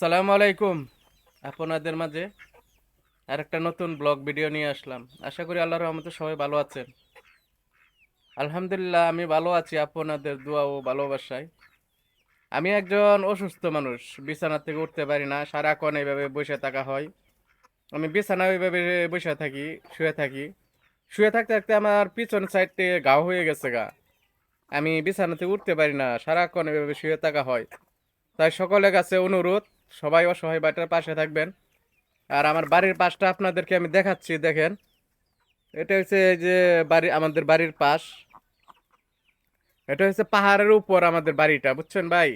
আসসালামু আলাইকুম। আপনাদের মাঝে আরেকটা নতুন ব্লগ ভিডিও নিয়ে আসলাম। আশা করি আল্লাহর রহমতে সবাই ভালো আছেন। আলহামদুলিল্লাহ আমি ভালো আছি আপনাদের দোয়া ও ভালোবাসায়। আমি একজন অসুস্থ মানুষ, বিছানা থেকে উঠতে পারি না, সারাক্ষণ এইভাবে বসে থাকা হয়। আমি বিছানায় ওইভাবে বসে থাকি, শুয়ে থাকি। শুয়ে থাকতে থাকতে আমার পিছন সাইডে ঘাও হয়ে গেছে গা। আমি বিছানা থেকে উঠতে পারি না, সারাক্ষণ এভাবে শুয়ে থাকা হয়। তাই সকলের কাছে অনুরোধ, সবাই অসহায় বাটার পাশে থাকবেন। আর আমার বাড়ির পাশটা আপনাদেরকে আমি দেখাচ্ছি, দেখেন। এটা হচ্ছে এই যে বাড়ি, আমাদের বাড়ির পাশ। এটা হচ্ছে পাহাড়ের উপর আমাদের বাড়িটা, বুঝছেন ভাই।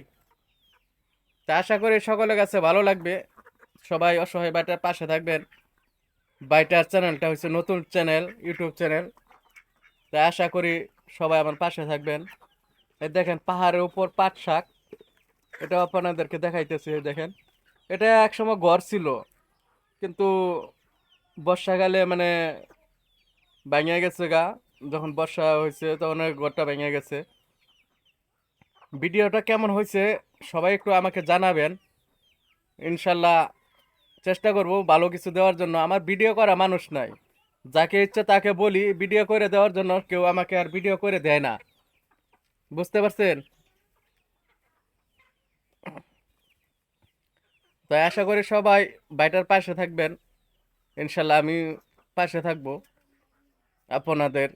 তা আশা করি সকলের কাছে ভালো লাগবে। সবাই অসহায় বাটার পাশে থাকবেন। বাইটার চ্যানেলটা হচ্ছে নতুন চ্যানেল, ইউটিউব চ্যানেল। তাই আশা করি সবাই আমার পাশে থাকবেন। এই দেখেন পাহাড়ের উপর পাট শাক, এটা আপনাদেরকে দেখাইতেছি। এই দেখেন, এটা একসময় ঘর ছিল, কিন্তু বর্ষাকালে মানে ভেঙে গেছে গা। যখন বর্ষা হয়েছে তখন ওই ঘরটা ভেঙে গেছে। ভিডিওটা কেমন হয়েছে সবাই একটু আমাকে জানাবেন। ইনশাল্লাহ চেষ্টা করব ভালো কিছু দেওয়ার জন্য। আমার ভিডিও করা মানুষ নাই, যাকে ইচ্ছে তাকে বলি ভিডিও করে দেওয়ার জন্য, কেউ আমাকে আর ভিডিও করে দেয় না। বুঝতে পারছেন? তাই আশা করি সবাই বাইটার পাশে থাকবেন। ইনশাল্লাহ আমি পাশে থাকবো আপনাদের।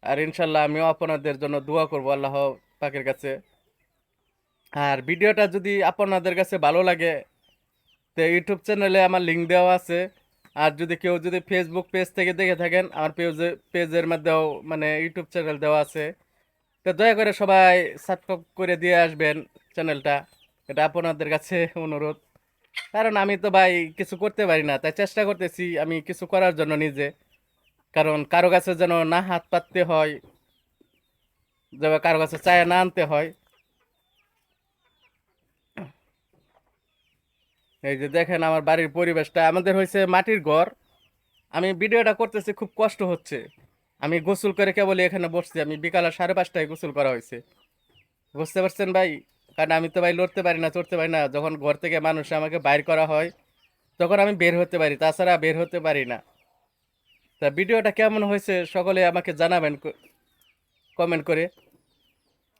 আর ইনশাল্লাহ আমিও আপনাদের জন্য দোয়া করব আল্লাহ পাকের কাছে। আর ভিডিওটা যদি আপনাদের কাছে ভালো লাগে, তো ইউটিউব চ্যানেলে আমার লিঙ্ক দেওয়া আছে। আর যদি কেউ যদি ফেসবুক পেজ থেকে দেখে থাকেন, আমার পেজের মধ্যেও মানে ইউটিউব চ্যানেল দেওয়া আছে। তো দয়া করে সবাই সাবস্ক্রাইব করে দিয়ে আসবেন চ্যানেলটা। এটা আপনাদের কাছে অনুরোধ। কারণ আমি তো ভাই কিছু করতে পারি না, তাই চেষ্টা করতেছি আমি কিছু করার জন্য নিজে। কারণ কারো কাছে যেন না হাত পাততে হয়, যেন কারো কাছে চায় না আনতে হয়। এই যে দেখেন আমার বাড়ির পরিবেশটা, আমাদের হয়েছে মাটির ঘর। আমি ভিডিওটা করতেছি, খুব কষ্ট হচ্ছে। আমি গোসল করে কেবলই এখানে বসছি, আমি বিকাল 5:30টায় গোসল করা হয়েছে। বুঝতে পারছেন ভাই? কারণ আমি তো ভাই লড়তে পারি না, চড়তে পারি না। যখন ঘর থেকে মানুষ আমাকে বাইর করা হয়, তখন আমি বের হতে পারি, তাছাড়া বের হতে পারি না। তা ভিডিওটা কেমন হয়েছে সকলে আমাকে জানাবেন কমেন্ট করে।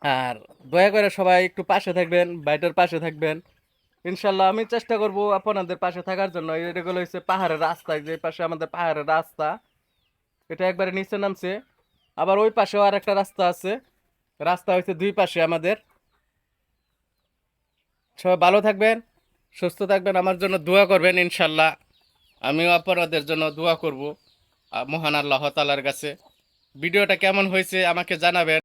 আর দয়া করে সবাই একটু পাশে থাকবেন, বাইটার পাশে থাকবেন। ইনশাল্লাহ আমি চেষ্টা করব আপনাদের পাশে থাকার জন্য। এগুলো হচ্ছে পাহাড়ের রাস্তা, যে পাশে আমাদের পাহাড়ের রাস্তা, এটা একবারে নিচে নামছে। আবার ওই পাশেও আর একটা রাস্তা আছে। রাস্তা হচ্ছে দুই পাশে আমাদের। সবাই ভালো থাকবেন, সুস্থ থাকবেন, আমার জন্য দোয়া করবেন ইনশাল্লাহ। আমিও আপনাদের জন্য দোয়া করব মহান আল্লাহ তাআলার কাছে। ভিডিওটা কেমন হয়েছে আমাকে জানাবেন।